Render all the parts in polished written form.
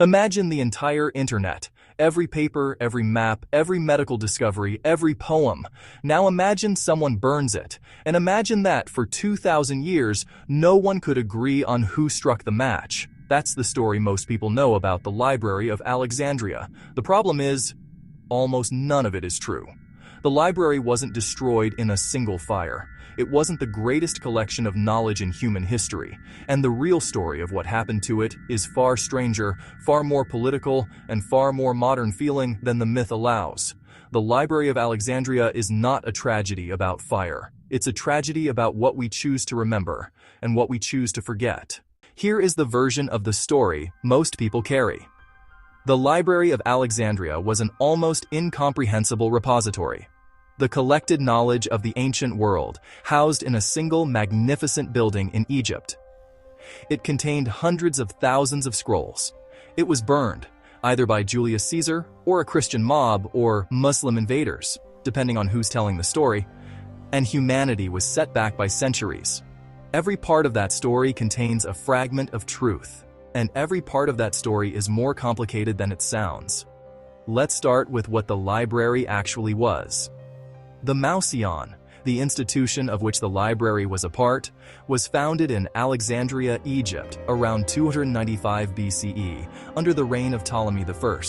Imagine the entire internet, every paper, every map, every medical discovery, every poem. Now imagine someone burns it, and imagine that for 2,000 years, no one could agree on who struck the match. That's the story most people know about the Library of Alexandria. The problem is, almost none of it is true. The library wasn't destroyed in a single fire. It wasn't the greatest collection of knowledge in human history, and the real story of what happened to it is far stranger, far more political, and far more modern feeling than the myth allows. The Library of Alexandria is not a tragedy about fire. It's a tragedy about what we choose to remember, and what we choose to forget. Here is the version of the story most people carry. The Library of Alexandria was an almost incomprehensible repository. The collected knowledge of the ancient world, housed in a single magnificent building in Egypt. It contained hundreds of thousands of scrolls. It was burned, either by Julius Caesar or a Christian mob or Muslim invaders, depending on who's telling the story, and humanity was set back by centuries. Every part of that story contains a fragment of truth, and every part of that story is more complicated than it sounds. Let's start with what the library actually was. The Mouseion, the institution of which the library was a part, was founded in Alexandria, Egypt, around 295 BCE, under the reign of Ptolemy I.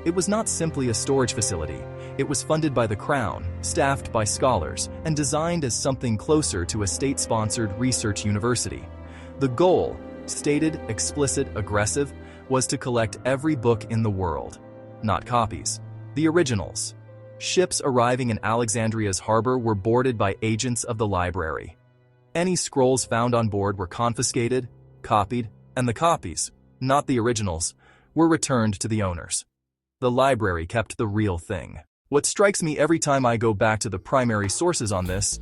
It was not simply a storage facility. It was funded by the crown, staffed by scholars, and designed as something closer to a state-sponsored research university. The goal, stated, explicit, aggressive, was to collect every book in the world. Not copies. The originals. Ships arriving in Alexandria's harbor were boarded by agents of the library. Any scrolls found on board were confiscated, copied, and the copies, not the originals, were returned to the owners. The library kept the real thing. What strikes me every time I go back to the primary sources on this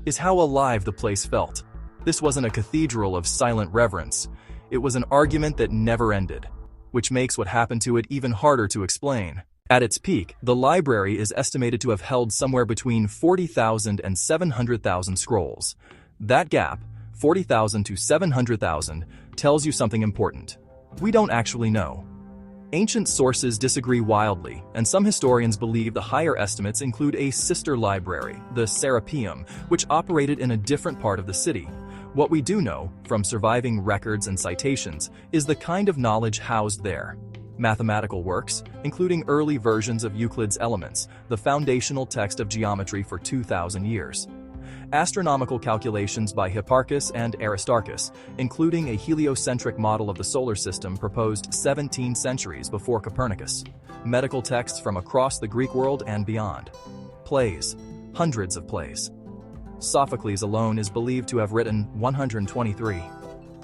is how alive the place felt. This wasn't a cathedral of silent reverence. It was an argument that never ended, which makes what happened to it even harder to explain. At its peak, the library is estimated to have held somewhere between 40,000 and 700,000 scrolls. That gap, 40,000 to 700,000, tells you something important. We don't actually know. Ancient sources disagree wildly, and some historians believe the higher estimates include a sister library, the Serapeum, which operated in a different part of the city. What we do know, from surviving records and citations, is the kind of knowledge housed there. Mathematical works, including early versions of Euclid's Elements, the foundational text of geometry for 2,000 years. Astronomical calculations by Hipparchus and Aristarchus, including a heliocentric model of the solar system proposed 17 centuries before Copernicus. Medical texts from across the Greek world and beyond. Plays, hundreds of plays. Sophocles alone is believed to have written 123.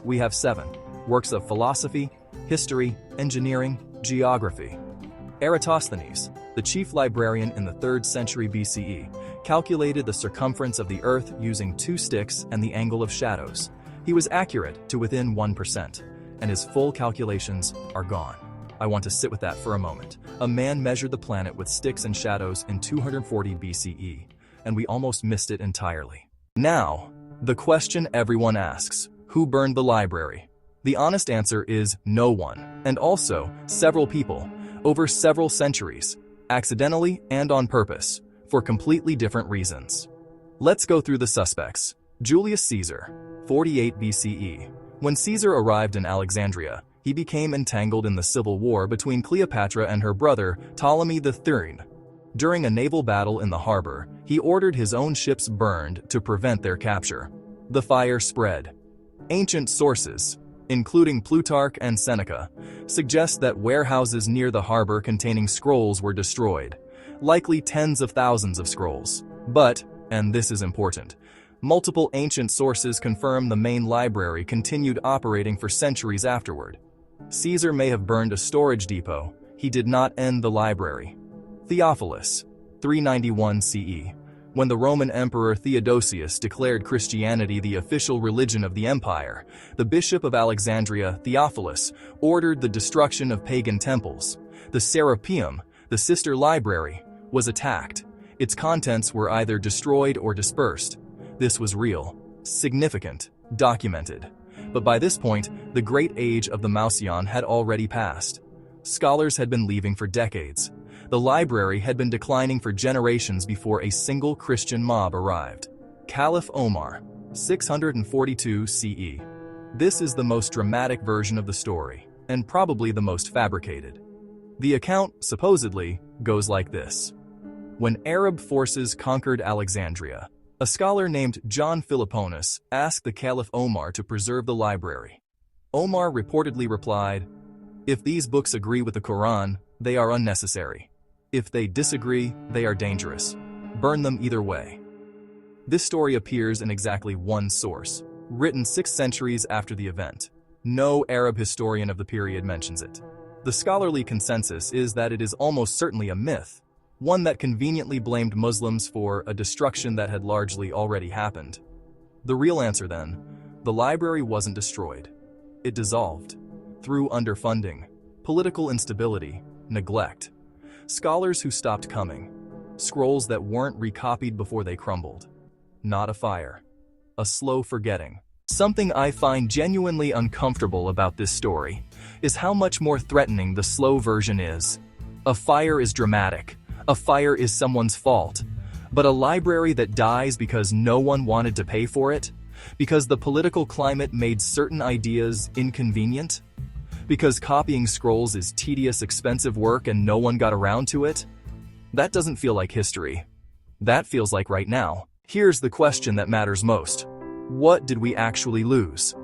We have 7 works of philosophy, history, engineering, geography. Eratosthenes, the chief librarian in the 3rd century BCE, calculated the circumference of the Earth using 2 sticks and the angle of shadows. He was accurate to within 1%, and his full calculations are gone. I want to sit with that for a moment. A man measured the planet with sticks and shadows in 240 BCE, and we almost missed it entirely. Now, the question everyone asks: who burned the library? The honest answer is no one, and also several people, over several centuries, accidentally and on purpose, for completely different reasons. Let's go through the suspects. Julius Caesar, 48 BCE. When Caesar arrived in Alexandria, he became entangled in the civil war between Cleopatra and her brother, Ptolemy III. During a naval battle in the harbor, he ordered his own ships burned to prevent their capture. The fire spread. Ancient sources, including Plutarch and Seneca, suggest that warehouses near the harbor containing scrolls were destroyed, likely tens of thousands of scrolls. But, and this is important, multiple ancient sources confirm the main library continued operating for centuries afterward. Caesar may have burned a storage depot. He did not end the library. Theophilus, 391 CE. When the Roman Emperor Theodosius declared Christianity the official religion of the empire, the Bishop of Alexandria, Theophilus, ordered the destruction of pagan temples. The Serapeum, the sister library, was attacked. Its contents were either destroyed or dispersed. This was real, significant, documented. But by this point, the great age of the Mouseion had already passed. Scholars had been leaving for decades. The library had been declining for generations before a single Christian mob arrived. Caliph Omar, 642 CE. This is the most dramatic version of the story, and probably the most fabricated. The account, supposedly, goes like this. When Arab forces conquered Alexandria, a scholar named John Philoponus asked the Caliph Omar to preserve the library. Omar reportedly replied, "If these books agree with the Quran, they are unnecessary. If they disagree, they are dangerous. Burn them either way." This story appears in exactly one source, written 6 centuries after the event. No Arab historian of the period mentions it. The scholarly consensus is that it is almost certainly a myth, one that conveniently blamed Muslims for a destruction that had largely already happened. The real answer then, the library wasn't destroyed. It dissolved. Through underfunding, political instability, neglect. Scholars who stopped coming. Scrolls that weren't recopied before they crumbled. Not a fire. A slow forgetting. Something I find genuinely uncomfortable about this story is how much more threatening the slow version is. A fire is dramatic. A fire is someone's fault. But a library that dies because no one wanted to pay for it? Because the political climate made certain ideas inconvenient? Because copying scrolls is tedious, expensive work and no one got around to it? That doesn't feel like history. That feels like right now. Here's the question that matters most. What did we actually lose?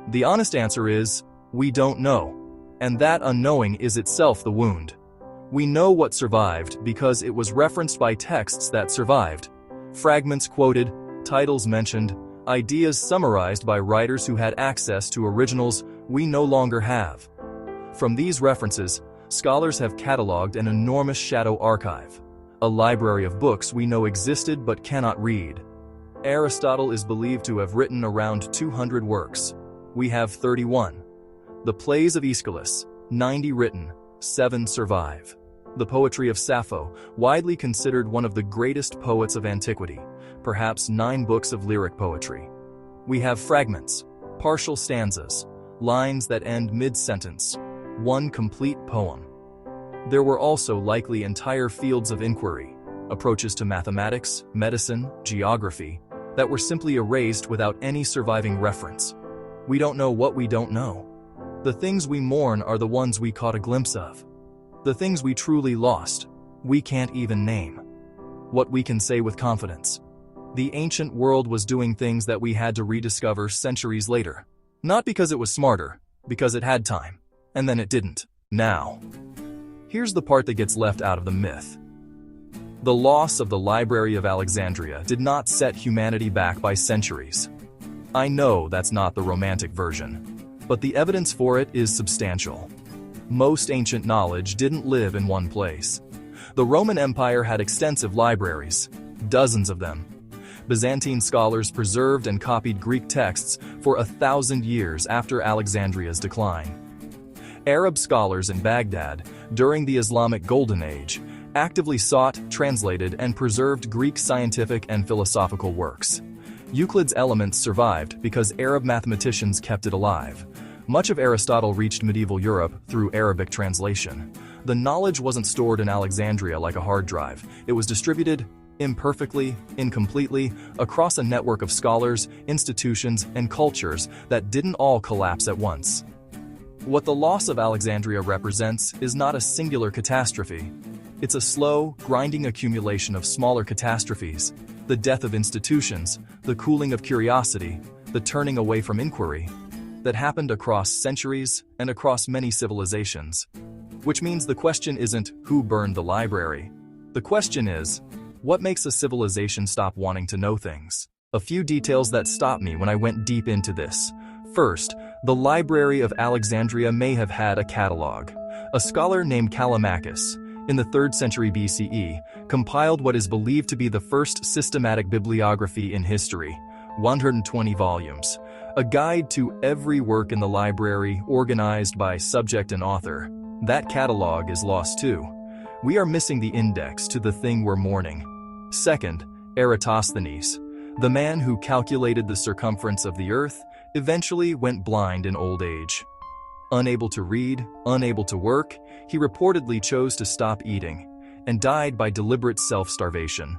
The honest answer is, we don't know. And that unknowing is itself the wound. We know what survived because it was referenced by texts that survived. Fragments quoted, titles mentioned, ideas summarized by writers who had access to originals we no longer have. From these references, scholars have cataloged an enormous shadow archive, a library of books we know existed but cannot read. Aristotle is believed to have written around 200 works. We have 31. The plays of Aeschylus, 90 written, 7 survive. The poetry of Sappho, widely considered one of the greatest poets of antiquity, perhaps 9 books of lyric poetry. We have fragments, partial stanzas, lines that end mid-sentence, 1 complete poem. There were also likely entire fields of inquiry, approaches to mathematics, medicine, geography, that were simply erased without any surviving reference. We don't know what we don't know. The things we mourn are the ones we caught a glimpse of. The things we truly lost, we can't even name. What we can say with confidence. The ancient world was doing things that we had to rediscover centuries later. Not because it was smarter, because it had time. And then it didn't. Now. Here's the part that gets left out of the myth. The loss of the Library of Alexandria did not set humanity back by centuries. I know that's not the romantic version, but the evidence for it is substantial. Most ancient knowledge didn't live in one place. The Roman Empire had extensive libraries, dozens of them. Byzantine scholars preserved and copied Greek texts for 1,000 years after Alexandria's decline. Arab scholars in Baghdad, during the Islamic Golden Age, actively sought, translated, and preserved Greek scientific and philosophical works. Euclid's Elements survived because Arab mathematicians kept it alive. Much of Aristotle reached medieval Europe through Arabic translation. The knowledge wasn't stored in Alexandria like a hard drive. It was distributed, imperfectly, incompletely, across a network of scholars, institutions, and cultures that didn't all collapse at once. What the loss of Alexandria represents is not a singular catastrophe. It's a slow, grinding accumulation of smaller catastrophes, the death of institutions, the cooling of curiosity, the turning away from inquiry, that happened across centuries and across many civilizations. Which means the question isn't who burned the library. The question is, what makes a civilization stop wanting to know things? A few details that stopped me when I went deep into this. First, the Library of Alexandria may have had a catalog. A scholar named Callimachus, in the 3rd century BCE, compiled what is believed to be the first systematic bibliography in history, 120 volumes. A guide to every work in the library, organized by subject and author. That catalog is lost too. We are missing the index to the thing we're mourning. Second, Eratosthenes, the man who calculated the circumference of the earth, eventually went blind in old age. Unable to read, unable to work, he reportedly chose to stop eating and died by deliberate self-starvation.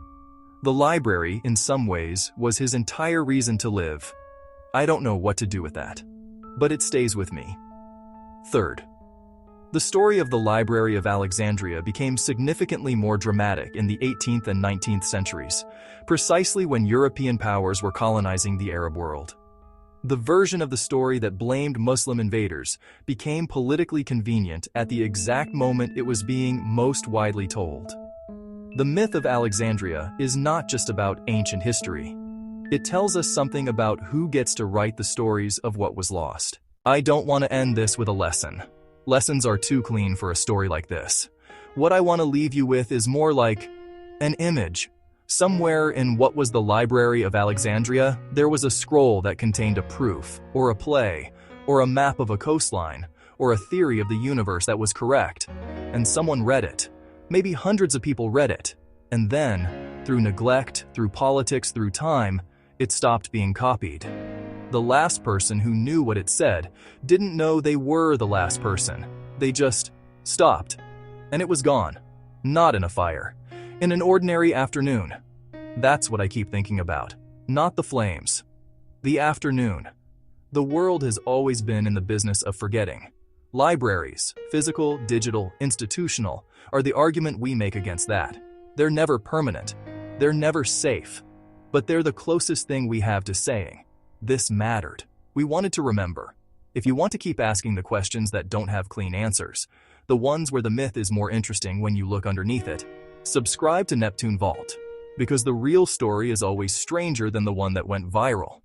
The library, in some ways, was his entire reason to live. I don't know what to do with that, but it stays with me. Third, the story of the Library of Alexandria became significantly more dramatic in the 18th and 19th centuries, precisely when European powers were colonizing the Arab world. The version of the story that blamed Muslim invaders became politically convenient at the exact moment it was being most widely told. The myth of Alexandria is not just about ancient history. It tells us something about who gets to write the stories of what was lost. I don't want to end this with a lesson. Lessons are too clean for a story like this. What I want to leave you with is more like an image. Somewhere in what was the Library of Alexandria, there was a scroll that contained a proof, or a play, or a map of a coastline, or a theory of the universe that was correct. And someone read it. Maybe hundreds of people read it. And then, through neglect, through politics, through time, it stopped being copied. The last person who knew what it said didn't know they were the last person. They just stopped. And it was gone. Not in a fire. In an ordinary afternoon. That's what I keep thinking about. Not the flames. The afternoon. The world has always been in the business of forgetting. Libraries, physical, digital, institutional, are the argument we make against that. They're never permanent. They're never safe. But they're the closest thing we have to saying, this mattered. We wanted to remember. If you want to keep asking the questions that don't have clean answers, the ones where the myth is more interesting when you look underneath it, subscribe to Neptune Vault, because the real story is always stranger than the one that went viral.